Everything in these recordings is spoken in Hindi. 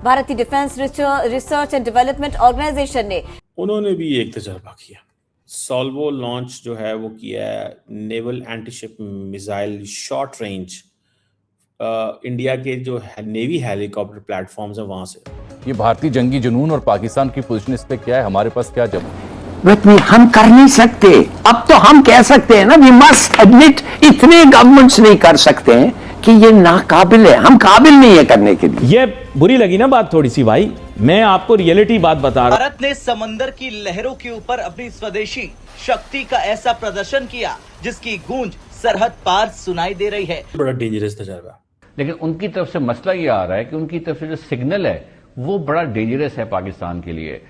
भारतीय defence research and development organisation ने उन्होंने भी एक तजर्बा किया। सॉल्वो लॉन्च जो है वो किया है naval antiship missile short range India के जो नेवी हेलीकॉप्टर प्लेटफॉर्म्स हैं वहां से। ये भारतीय जंगी जुनून और पाकिस्तान की पोजीशन इस पे क्या है, हमारे पास क्या जवाब? हम कर नहीं सकते। अब तो हम कह सकते हैं ना, वी मस्ट एडमिट, इतने गवर्नमेंट्स नहीं कर सकते हैं कि ये नाकाबिल है, हम काबिल नहीं है करने के लिए। ये बुरी लगी ना बात थोड़ी सी भाई, मैं आपको रियलिटी बात बता रहा हूं। भारत ने समंदर की लहरों के ऊपर अपनी स्वदेशी शक्ति का ऐसा प्रदर्शन किया जिसकी गूंज सरहद पार सुनाई दे रही है। बड़ा डेंजरस तजर्बा। लेकिन उनकी तरफ से मसला ये आ रहा है कि उनकी तरफ से जो सिग्नल है वो बड़ा डेंजरस है पाकिस्तान के लिए।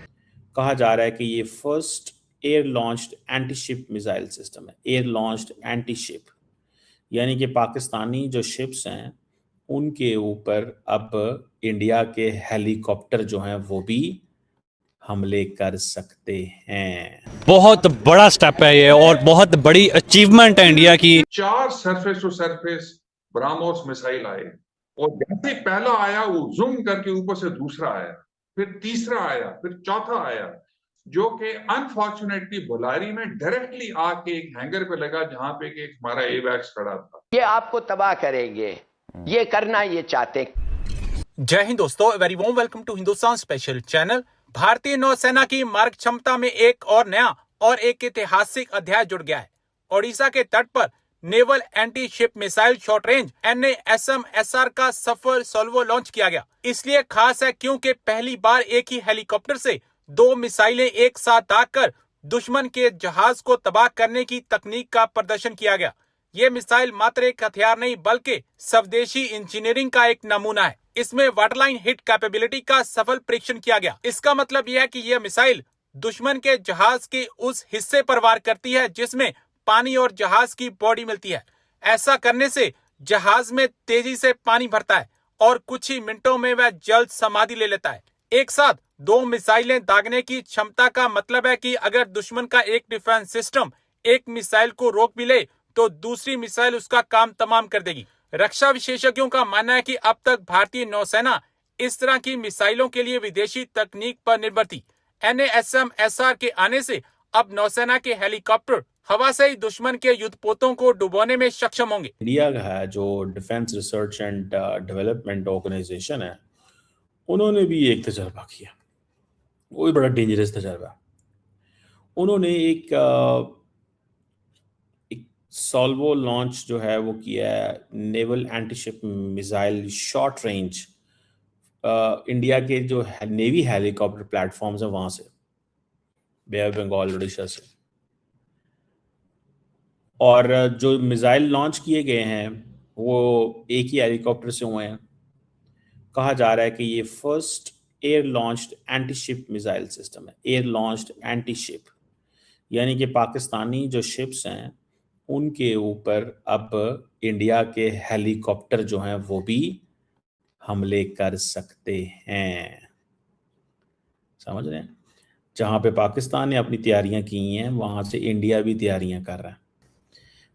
कहा जा रहा है कि ये first air launched anti ship missile system है। एयर लॉन्च्ड एंटी शिप यानी कि पाकिस्तानी जो शिप्स हैं उनके ऊपर अब इंडिया के हेलीकॉप्टर जो हैं वो भी हमले कर सकते हैं। बहुत बड़ा स्टेप है ये और बहुत बड़ी अचीवमेंट है इंडिया की। 4 surface to surface BrahMos missile आए और जैसे पहला आया वो जूम करके ऊपर से दूसरा आया, फिर तीसरा आया, फिर चौथा आया, जो कि अनफॉर्चुनेटली बुलारी में डायरेक्टली आके एक हैंगर पे लगा जहां पे एक हमारा एवैक्स खड़ा था। ये आपको तबाह करेंगे, ये करना ये चाहते। जय हिंद दोस्तों, very warm welcome to Hindustan special channel. भारतीय नौसेना की मार्ग क्षमता में एक और नया और एक ऐतिहासिक अध्याय जुड़ गया है। ओडिशा के तट पर naval anti ship missile short range NASM-SR का सफल सॉल्वो लॉन्च किया गया। इसलिए खास है क्योंकि पहली बार एक ही हेलीकॉप्टर से 2 मिसाइलें एक साथ दागकर दुश्मन के जहाज को तबाह करने की तकनीक का प्रदर्शन किया गया। ये मिसाइल मात्र एक हथियार नहीं बल्कि स्वदेशी इंजीनियरिंग का एक नमूना है। इसमें वाटरलाइन हिट कैपेबिलिटी का सफल परीक्षण किया गया। इसका मतलब यह है कि यह मिसाइल दुश्मन के जहाज के उस हिस्से पर वार करती है जिसमें पानी और जहाज की बॉडी मिलती है। ऐसा करने से जहाज में तेजी से पानी भरता है और कुछ ही मिनटों में वह जल्द समाधि ले लेता है। एक साथ 2 मिसाइलें दागने की क्षमता का मतलब है कि अगर दुश्मन का एक डिफेंस सिस्टम एक मिसाइल को रोक भी ले तो दूसरी मिसाइल उसका काम तमाम कर देगी। रक्षा विशेषज्ञों का मानना है कि अब तक भारतीय नौसेना इस तरह की मिसाइलों के लिए विदेशी तकनीक पर निर्भर थी। NASM-SR के आने से अब नौसेना के हेलीकॉप्टर हवा से ही दुश्मन के युद्धपोतों को डुबोने में सक्षम होंगे। इंडिया का है जो defence research and development organisation है, उन्होंने भी एक तजर्बा किया। वो भी बड़ा डेंजरस तजर्बा। उन्होंने एक सॉल्वो लॉन्च जो है वो किया है naval antiship missile short range India के जो नेवी हेलीकॉप्टर प्लेटफॉर्म्स हैं वहां से, बे ऑफ बंगाल, ओडिशा से। और जो मिसाइल लॉन्च किए गए हैं वो एक ही हेलीकॉप्टर से हुए हैं। कहा जा रहा है कि ये first air launched anti ship missile system है। एयर लॉन्च्ड एंटी शिप यानी कि पाकिस्तानी जो शिप्स हैं उनके ऊपर अब इंडिया के हेलीकॉप्टर जो हैं वो भी हमले कर सकते हैं। समझ रहे हैं? जहां पे पाकिस्तान ने अपनी तैयारियां की हैं वहां से इंडिया भी तैयारियां कर रहा है।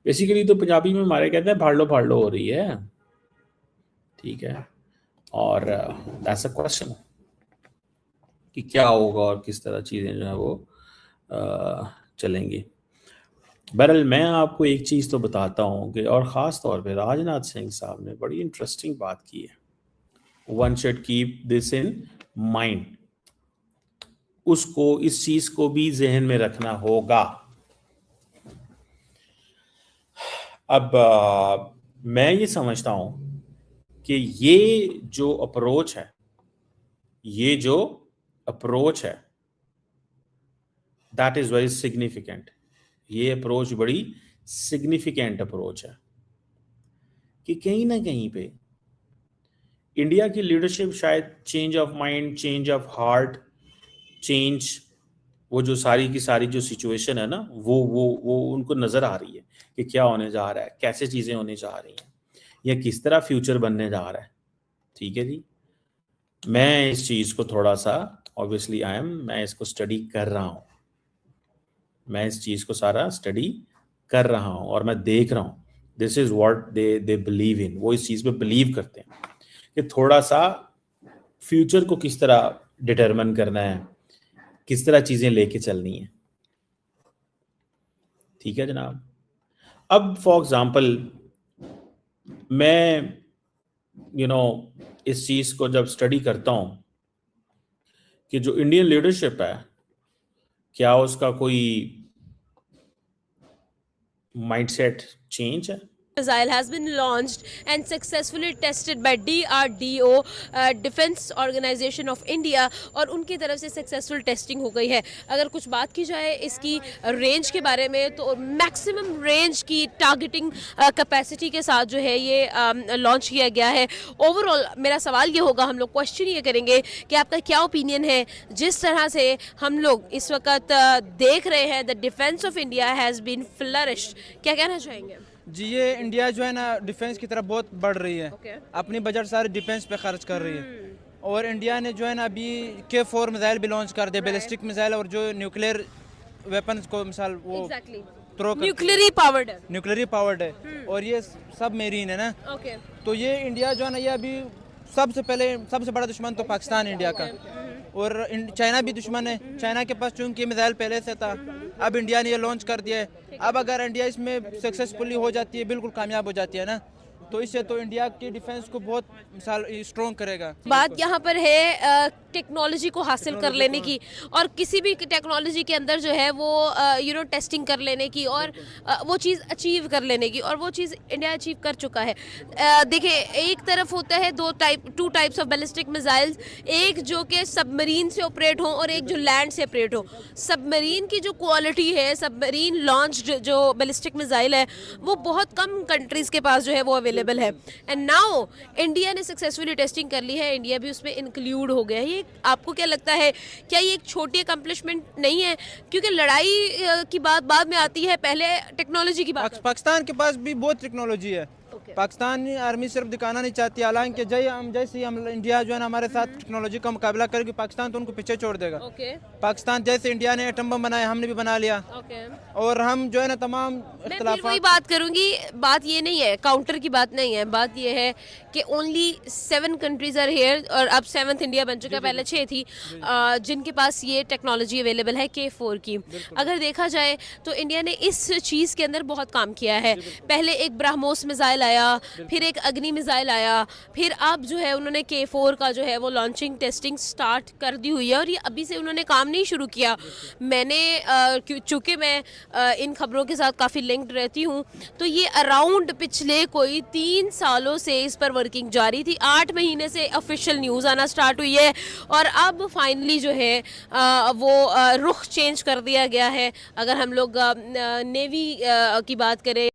बेसिकली तो पंजाबी में हमारे कहते हैं फाड़ लो हो रही है, ठीक है। और दैट्स अ क्वेश्चन कि क्या होगा और किस तरह चीज़ें जो है वो चलेंगी। बहरहाल मैं आपको एक चीज़ तो बताता हूँ कि और ख़ास तौर पे राजनाथ सिंह साहब ने बड़ी इंटरेस्टिंग बात की है। One should keep this in mind. उसको इस चीज़ को भी जहन में रखना होगा। अब मैं ये समझता हूँ कि ये जो अप्रोच है दैट इज़ वेरी सिग्निफिकेंट। ये अप्रोच बड़ी सिग्निफिकेंट अप्रोच है कि कहीं ना कहीं पे इंडिया की लीडरशिप शायद change of mind, change of heart, change, वो जो सारी की सारी जो सिचुएशन है ना वो उनको नज़र आ रही है कि क्या होने जा रहा है, कैसे चीज़ें होने जा रही हैं या किस तरह फ्यूचर बनने जा रहा है। ठीक है जी, मैं इस चीज़ को थोड़ा सा ऑब्वियसली मैं इसको स्टडी कर रहा हूँ। मैं इस चीज़ को सारा स्टडी कर रहा हूँ और मैं देख रहा हूँ this is what they believe in. वो इस चीज़ पे बिलीव करते हैं कि थोड़ा सा फ्यूचर को किस तरह डिटरमिन करना है, किस तरह चीज़ें लेके चलनी है। ठीक है जनाब। अब फॉर एग्जांपल मैं इस चीज़ को जब स्टडी करता हूँ कि जो इंडियन लीडरशिप है, क्या उसका कोई माइंडसेट चेंज है? Missile has been launched and successfully tested by DRDO, defence organisation of India, और उनकी तरफ से सक्सेसफुल टेस्टिंग हो गई है। अगर कुछ बात की जाए इसकी रेंज के बारे में तो मैक्सिमम रेंज की टारगेटिंग कैपेसिटी के साथ जो है ये लॉन्च किया गया है। ओवरऑल मेरा सवाल ये होगा, हम लोग क्वेश्चन ये करेंगे कि आपका क्या ओपिनियन है जिस तरह से हम लोग इस वक्त देख रहे हैं the defence of India has been flourished, क्या कहना चाहेंगे? जी, ये इंडिया जो है ना डिफेंस की तरफ बहुत बढ़ रही है। अपनी बजट सारे डिफेंस पे खर्च कर रही है। और इंडिया ने जो है ना अभी K4 मिसाइल भी लॉन्च कर दिया, बैलिस्टिक मिसाइल, और जो न्यूक्लियर वेपन्स को मिसाल वो थ्रो न्यूक्लियरी पावर्ड है और ये सब मेरीन है ना। तो ये इंडिया जो है ना ये अभी सबसे बड़ा दुश्मन तो पाकिस्तान इंडिया का, और चाइना भी दुश्मन है। चाइना के पास चूंकि मिसाइल पहले से था, अब इंडिया ने ये लॉन्च कर दिया है। अब अगर इंडिया इसमें सक्सेसफुली हो जाती है, बिल्कुल कामयाब हो जाती है ना, तो इससे तो इंडिया की डिफेंस को बहुत मिसाल स्ट्रॉन्ग करेगा। बात यहाँ पर है टेक्नोलॉजी को हासिल कर लेने की, और किसी भी टेक्नोलॉजी के अंदर जो है वो टेस्टिंग कर लेने की, और वो चीज़ अचीव कर लेने की, और वो चीज़ इंडिया अचीव कर चुका है। देखिए, एक तरफ होता है two types of ballistic missiles, एक जो कि सबमरीन से ऑपरेट हो और एक जो लैंड से ऑपरेट हो। सबमरीन की जो क्वालिटी है, सबमरीन लॉन्च्ड जो बैलिस्टिक मिसाइल है, वो बहुत कम कंट्रीज़ के पास जो है वो अवेलेबल है। एंड नाउ इंडिया ने सक्सेसफुली टेस्टिंग कर ली है, इंडिया भी उसमें इंक्लूड हो गया है। ये आपको क्या लगता है, क्या ये एक छोटी अकम्पलिशमेंट नहीं है? क्योंकि लड़ाई की बात बाद में आती है, पहले टेक्नोलॉजी की बात। पाकिस्तान के पास भी बहुत टेक्नोलॉजी है। पाकिस्तानी आर्मी सिर्फ दिखाना नहीं चाहती, हालांकि जैसे हम इंडिया जो है ना हमारे साथ टेक्नोलॉजी का मुकाबला करेगी, पाकिस्तान तो उनको पीछे छोड़ देगा। पाकिस्तान जैसे इंडिया ने एटम बम बनाया, हमने भी बना लिया। और हम जो है ना तमाम मैं वही बात करूंगी, बात ये नहीं है, काउंटर की बात नहीं है, बात ये है कि ओनली 7 कंट्रीज आर हियर, और अब 7th इंडिया बन चुका है, पहले 6 थी जिनके पास ये टेक्नोलॉजी अवेलेबल है K4 की। अगर देखा जाए तो इंडिया ने इस चीज़ के अंदर बहुत काम किया है। पहले एक ब्रह्मोस मिसाइल आया, फिर एक अग्नि मिसाइल आया, फिर अब जो है उन्होंने K4 का जो है वो लॉन्चिंग टेस्टिंग स्टार्ट कर दी हुई है, और ये अभी से उन्होंने काम नहीं शुरू किया। मैंने चूँकि मैं इन खबरों के साथ काफ़ी लिंक्ड रहती हूँ, तो ये अराउंड पिछले कोई 3 सालों से इस पर वर्किंग जारी थी। 8 महीने से ऑफिशियल न्यूज़ आना स्टार्ट हुई है, और अब फाइनली जो है वो रुख चेंज कर दिया गया है। अगर हम लोग नेवी की बात करें